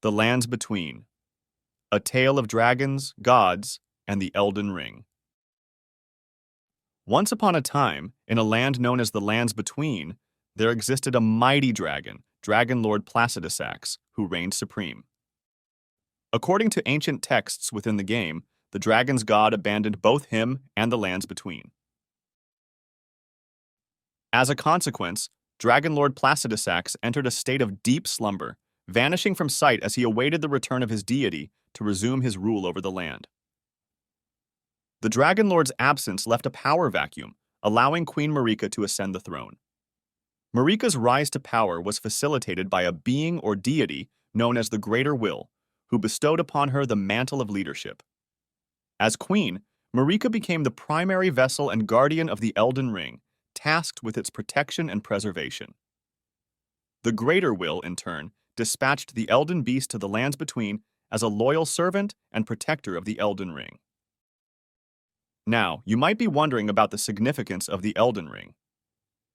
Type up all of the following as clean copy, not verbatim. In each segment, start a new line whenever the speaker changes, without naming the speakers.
The Lands Between, A Tale of Dragons, Gods, and the Elden Ring. Once upon a time, in a land known as the Lands Between, there existed a mighty dragon, Dragon Lord Placidusax, who reigned supreme. According to ancient texts within the game, the dragon's god abandoned both him and the Lands Between. As a consequence, Dragon Lord Placidusax entered a state of deep slumber, vanishing from sight as he awaited the return of his deity to resume his rule over the land. The Dragon Lord's absence left a power vacuum, allowing Queen Marika to ascend the throne. Marika's rise to power was facilitated by a being or deity known as the Greater Will, who bestowed upon her the mantle of leadership. As queen, Marika became the primary vessel and guardian of the Elden Ring, tasked with its protection and preservation. The Greater Will, in turn, dispatched the Elden Beast to the Lands Between as a loyal servant and protector of the Elden Ring. Now, you might be wondering about the significance of the Elden Ring.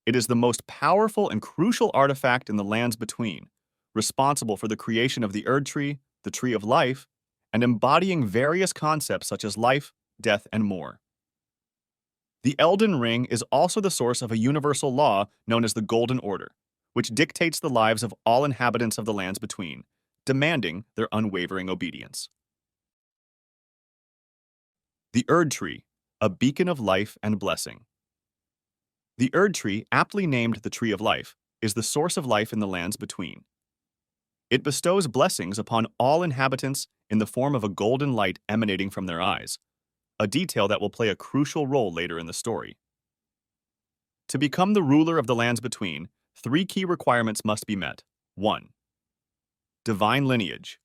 It is the most powerful and crucial artifact in the Lands Between, responsible for the creation of the Erdtree, the Tree of Life, and embodying various concepts such as life, death, and more. The Elden Ring is also the source of a universal law known as the Golden Order, which dictates the lives of all inhabitants of the Lands Between, demanding their unwavering obedience. The Erdtree, a beacon of life and blessing. The Erdtree, aptly named the Tree of Life, is the source of life in the Lands Between. It bestows blessings upon all inhabitants in the form of a golden light emanating from their eyes, a detail that will play a crucial role later in the story. To become the ruler of the Lands Between, 3 key requirements must be met. 1. Divine lineage.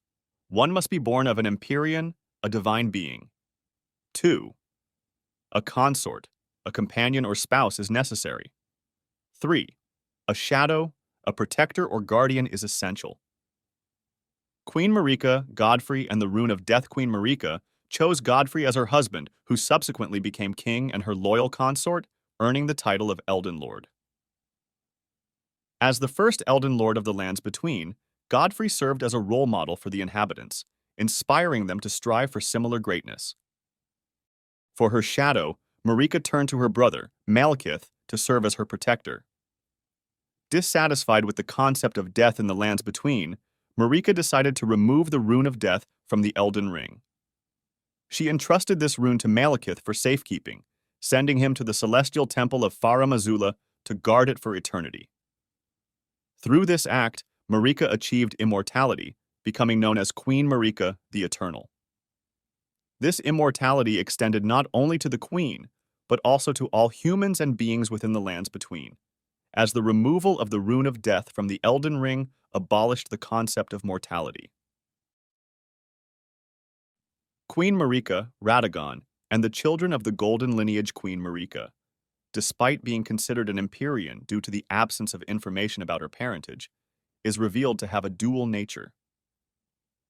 One must be born of an Empyrean, a divine being. 2. A consort, a companion or spouse is necessary. 3. A shadow, a protector or guardian is essential. Queen Marika, Godfrey, and the Rune of Death Queen Marika chose Godfrey as her husband, who subsequently became king, and her loyal consort, earning the title of Elden Lord. As the first Elden Lord of the Lands Between, Godfrey served as a role model for the inhabitants, inspiring them to strive for similar greatness. For her shadow, Marika turned to her brother, Malekith, to serve as her protector. Dissatisfied with the concept of death in the Lands Between, Marika decided to remove the Rune of Death from the Elden Ring. She entrusted this rune to Malekith for safekeeping, sending him to the celestial temple of Farum Azula to guard it for eternity. Through this act, Marika achieved immortality, becoming known as Queen Marika the Eternal. This immortality extended not only to the Queen, but also to all humans and beings within the Lands Between, as the removal of the Rune of Death from the Elden Ring abolished the concept of mortality. Queen Marika, Radagon, and the children of the golden lineage Queen Marika, despite being considered an Empyrean due to the absence of information about her parentage, is revealed to have a dual nature.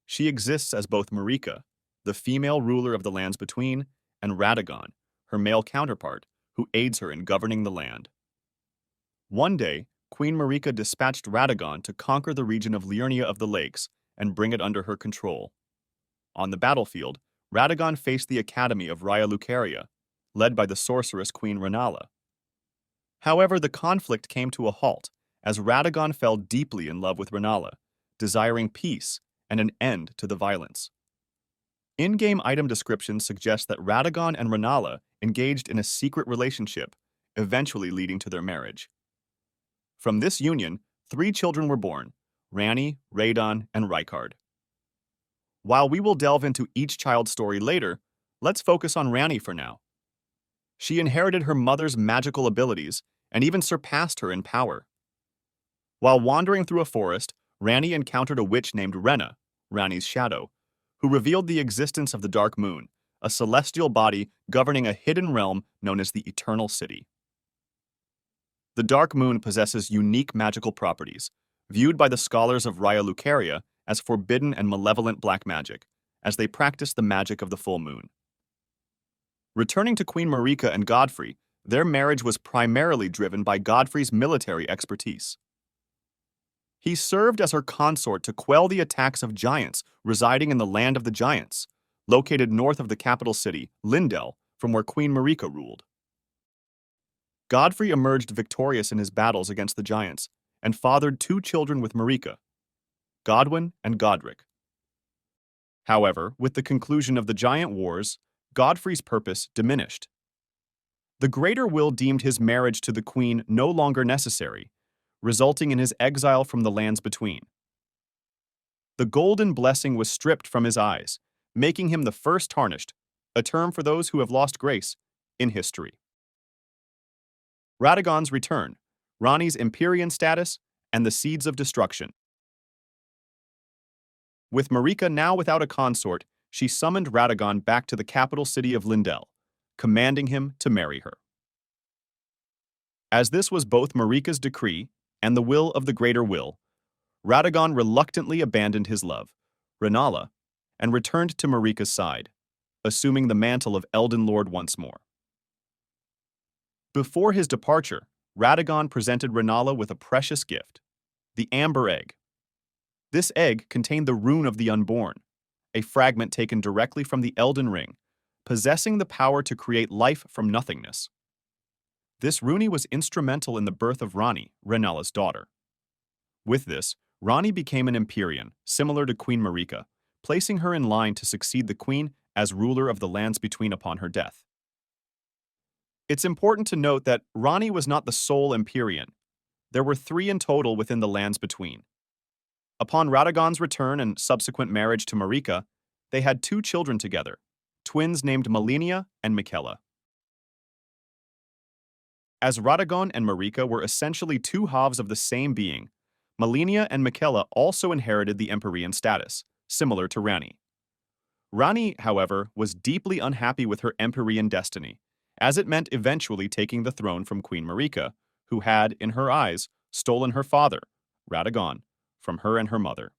She exists as both Marika, the female ruler of the Lands Between, and Radagon, her male counterpart, who aids her in governing the land. One day, Queen Marika dispatched Radagon to conquer the region of Liurnia of the Lakes and bring it under her control. On the battlefield, Radagon faced the Academy of Raya Lucaria, led by the sorceress Queen Renala. However, the conflict came to a halt as Radagon fell deeply in love with Renala, desiring peace and an end to the violence. In-game item descriptions suggest that Radagon and Renala engaged in a secret relationship, eventually leading to their marriage. From this union, 3 children were born: Ranni, Radon, and Rykard. While we will delve into each child's story later, let's focus on Ranni for now. She inherited her mother's magical abilities and even surpassed her in power. While wandering through a forest, Ranni encountered a witch named Renna, Ranni's shadow, who revealed the existence of the Dark Moon, a celestial body governing a hidden realm known as the Eternal City. The Dark Moon possesses unique magical properties, viewed by the scholars of Raya Lucaria as forbidden and malevolent black magic, as they practice the magic of the full moon. Returning to Queen Marika and Godfrey, their marriage was primarily driven by Godfrey's military expertise. He served as her consort to quell the attacks of giants residing in the land of the giants, located north of the capital city, Lindell, from where Queen Marika ruled. Godfrey emerged victorious in his battles against the giants and fathered two children with Marika, Godwin and Godric. However, with the conclusion of the giant wars, Godfrey's purpose diminished. The Greater Will deemed his marriage to the queen no longer necessary, resulting in his exile from the lands between. The golden blessing was stripped from his eyes, making him the first Tarnished, a term for those who have lost grace, in history. Radagon's return, Ranni's Empyrean status, and the seeds of destruction. With Marika now without a consort, she summoned Radagon back to the capital city of Lindell, commanding him to marry her. As this was both Marika's decree and the will of the Greater Will, Radagon reluctantly abandoned his love, Rennala, and returned to Marika's side, assuming the mantle of Elden Lord once more. Before his departure, Radagon presented Rennala with a precious gift, the Amber Egg. This egg contained the Rune of the Unborn, a fragment taken directly from the Elden Ring, possessing the power to create life from nothingness. This rune was instrumental in the birth of Ranni, Rennala's daughter. With this, Ranni became an Empyrean, similar to Queen Marika, placing her in line to succeed the queen as ruler of the lands between upon her death. It's important to note that Ranni was not the sole Empyrean. There were 3 in total within the lands between. Upon Radagon's return and subsequent marriage to Marika, they had 2 children together, twins named Malenia and Miquella. As Radagon and Marika were essentially 2 halves of the same being, Malenia and Miquella also inherited the Empyrean status, similar to Ranni. Ranni, however, was deeply unhappy with her Empyrean destiny, as it meant eventually taking the throne from Queen Marika, who had, in her eyes, stolen her father, Radagon, from her and her mother.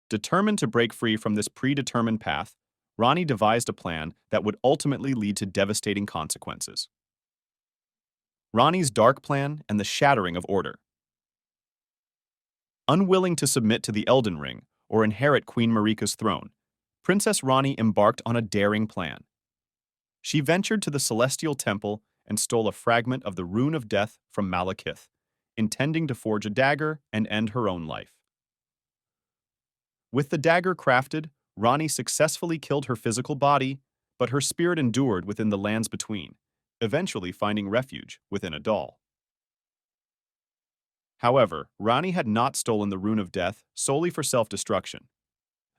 Determined to break free from this predetermined path, Ranni devised a plan that would ultimately lead to devastating consequences. Ranni's dark plan and the shattering of order. Unwilling to submit to the Elden Ring or inherit Queen Marika's throne, Princess Ranni embarked on a daring plan. She ventured to the Celestial Temple and stole a fragment of the Rune of Death from Malekith, intending to forge a dagger and end her own life. With the dagger crafted, Ranni successfully killed her physical body, but her spirit endured within the lands between, eventually finding refuge within a doll. However, Ranni had not stolen the Rune of Death solely for self-destruction.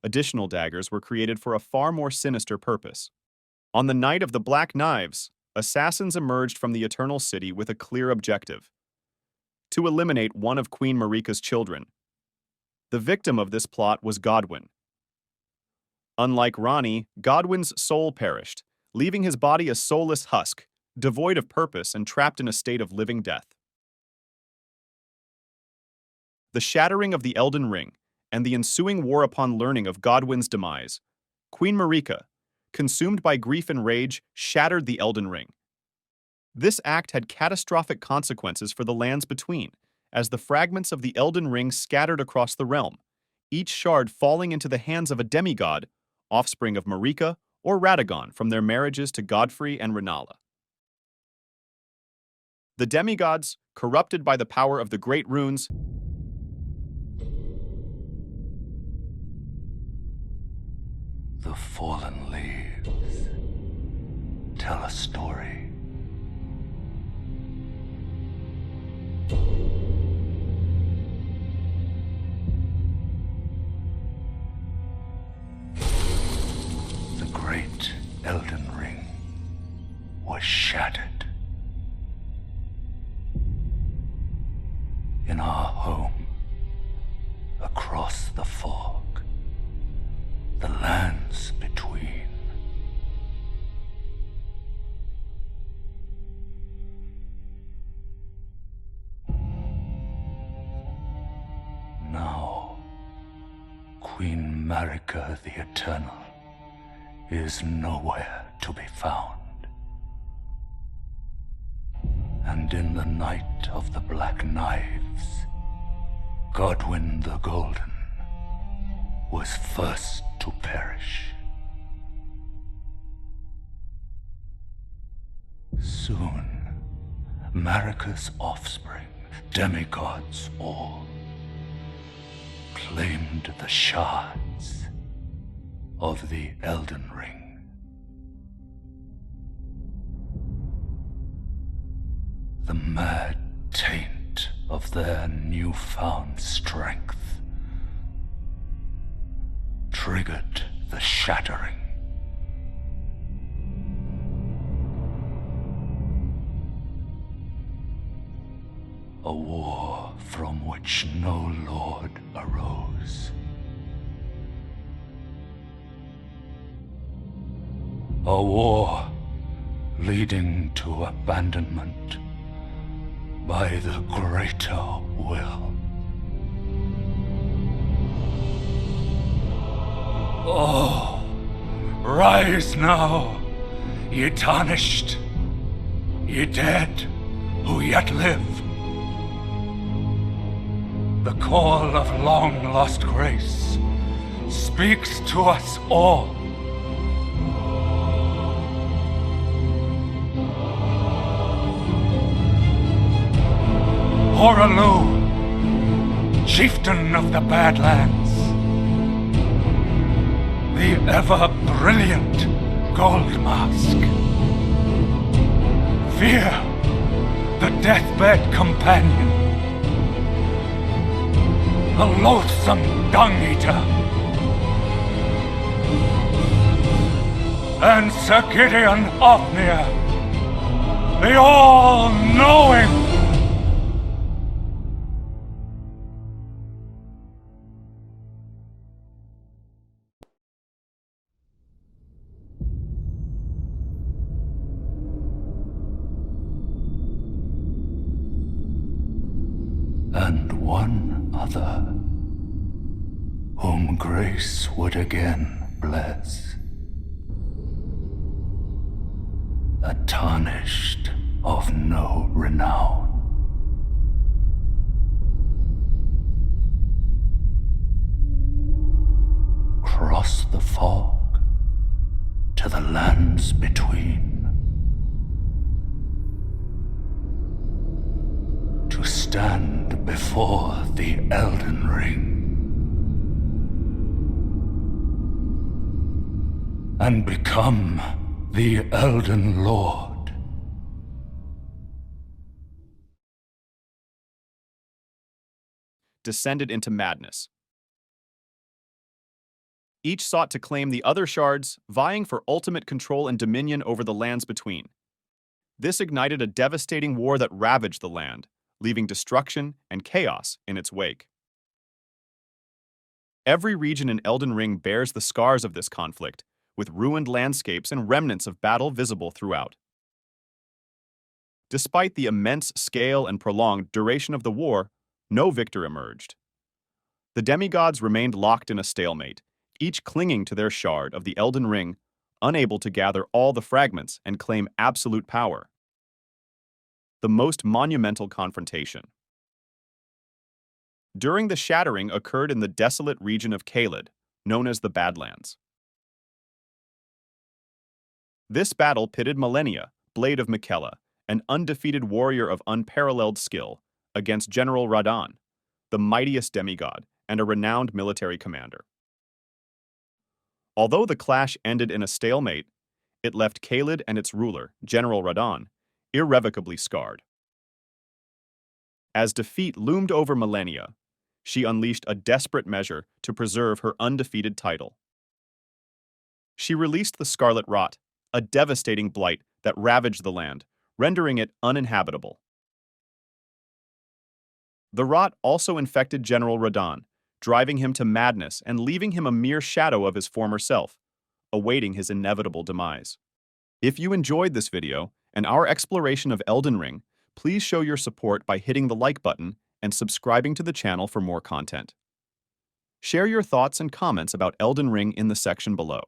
Additional daggers were created for a far more sinister purpose. On the night of the Black Knives, assassins emerged from the Eternal City with a clear objective: to eliminate one of Queen Marika's children. The victim of this plot was Godwin. Unlike Ranni, Godwin's soul perished, leaving his body a soulless husk, devoid of purpose and trapped in a state of living death. The shattering of the Elden Ring and the ensuing war upon learning of Godwin's demise, Queen Marika, consumed by grief and rage, shattered the Elden Ring. This act had catastrophic consequences for the lands between, as the fragments of the Elden Ring scattered across the realm, each shard falling into the hands of a demigod, offspring of Marika or Radagon from their marriages to Godfrey and Rennala. The demigods, corrupted by the power of the great runes,
the fallen leaves tell a story. The great Elden Ring was shattered. In our home, across the fog, the lands between. Now, Queen Marika the Eternal is nowhere to be found. And in the night of the Black Knives, Godwyn the Golden was first to perish. Soon, Marika's offspring, demigods all, claimed the shards of the Elden Ring. The mad taint of their newfound strength triggered the Shattering. A war from which no lord arose. A war leading to abandonment by the greater will. Oh, rise now, ye tarnished, ye dead who yet live. The call of long-lost grace speaks to us all. Horalu, chieftain of the Badlands, the ever-brilliant Gold Mask, Fear, the deathbed companion, the loathsome dung-eater, and Sir Gideon Ofnir, the all-knowing. And one other, whom grace would again bless. A tarnished of no renown. Cross the fog to the lands between. To stand before the Elden Ring and become the Elden Lord.
Descended into madness. Each sought to claim the other shards, vying for ultimate control and dominion over the lands between. This ignited a devastating war that ravaged the land, leaving destruction and chaos in its wake. Every region in Elden Ring bears the scars of this conflict, with ruined landscapes and remnants of battle visible throughout. Despite the immense scale and prolonged duration of the war, no victor emerged. The demigods remained locked in a stalemate, each clinging to their shard of the Elden Ring, unable to gather all the fragments and claim absolute power. The most monumental confrontation. During the Shattering occurred in the desolate region of Caelid, known as the Badlands. This battle pitted Malenia, Blade of Miquella, an undefeated warrior of unparalleled skill, against General Radahn, the mightiest demigod and a renowned military commander. Although the clash ended in a stalemate, it left Caelid and its ruler, General Radahn, irrevocably scarred. As defeat loomed over Malenia, she unleashed a desperate measure to preserve her undefeated title. She released the Scarlet Rot, a devastating blight that ravaged the land, rendering it uninhabitable. The rot also infected General Radahn, driving him to madness and leaving him a mere shadow of his former self, awaiting his inevitable demise. If you enjoyed this video and our exploration of Elden Ring, please show your support by hitting the like button and subscribing to the channel for more content. Share your thoughts and comments about Elden Ring in the section below.